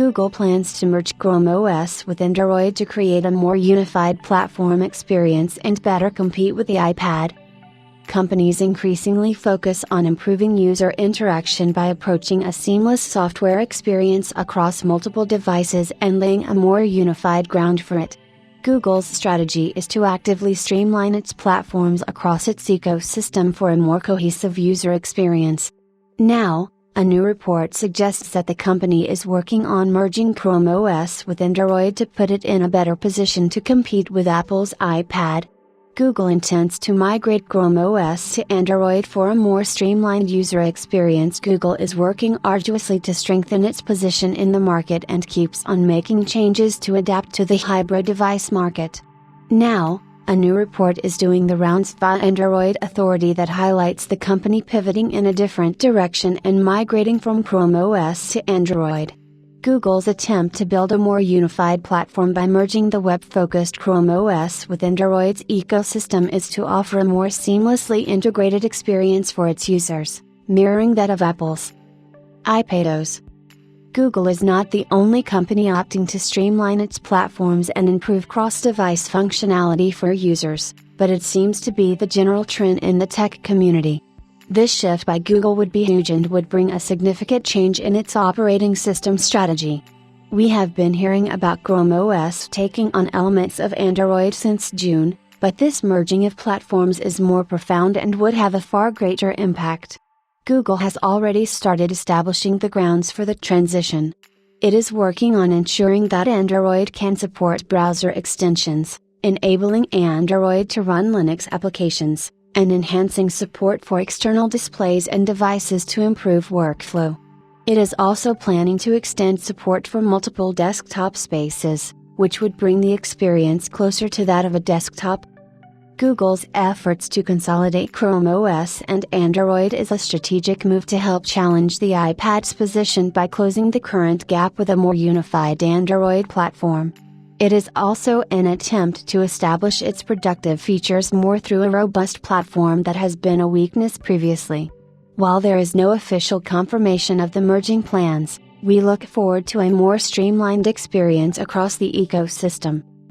Google plans to merge Chrome OS with Android to create a more unified platform experience and better compete with the iPad. Companies increasingly focus on improving user interaction by approaching a seamless software experience across multiple devices and laying a more unified ground for it. Google's strategy is to actively streamline its platforms across its ecosystem for a more cohesive user experience. Now, a new report suggests that the company is working on merging Chrome OS with Android to put it in a better position to compete with Apple's iPad. Google intends to migrate Chrome OS to Android for a more streamlined user experience. Google is working arduously to strengthen its position in the market and keeps on making changes to adapt to the hybrid device market. Now, a new report is doing the rounds via Android Authority that highlights the company pivoting in a different direction and migrating from Chrome OS to Android. Google's attempt to build a more unified platform by merging the web-focused Chrome OS with Android's ecosystem is to offer a more seamlessly integrated experience for its users, mirroring that of Apple's iPadOS. Google is not the only company opting to streamline its platforms and improve cross-device functionality for users, but it seems to be the general trend in the tech community. This shift by Google would be huge and would bring a significant change in its operating system strategy. We have been hearing about Chrome OS taking on elements of Android since June, but this merging of platforms is more profound and would have a far greater impact. Google has already started establishing the grounds for the transition. It is working on ensuring that Android can support browser extensions, enabling Android to run Linux applications, and enhancing support for external displays and devices to improve workflow. It is also planning to extend support for multiple desktop spaces, which would bring the experience closer to that of a desktop. Google's efforts to consolidate Chrome OS and Android is a strategic move to help challenge the iPad's position by closing the current gap with a more unified Android platform. It is also an attempt to establish its productive features more through a robust platform that has been a weakness previously. While there is no official confirmation of the merging plans, we look forward to a more streamlined experience across the ecosystem.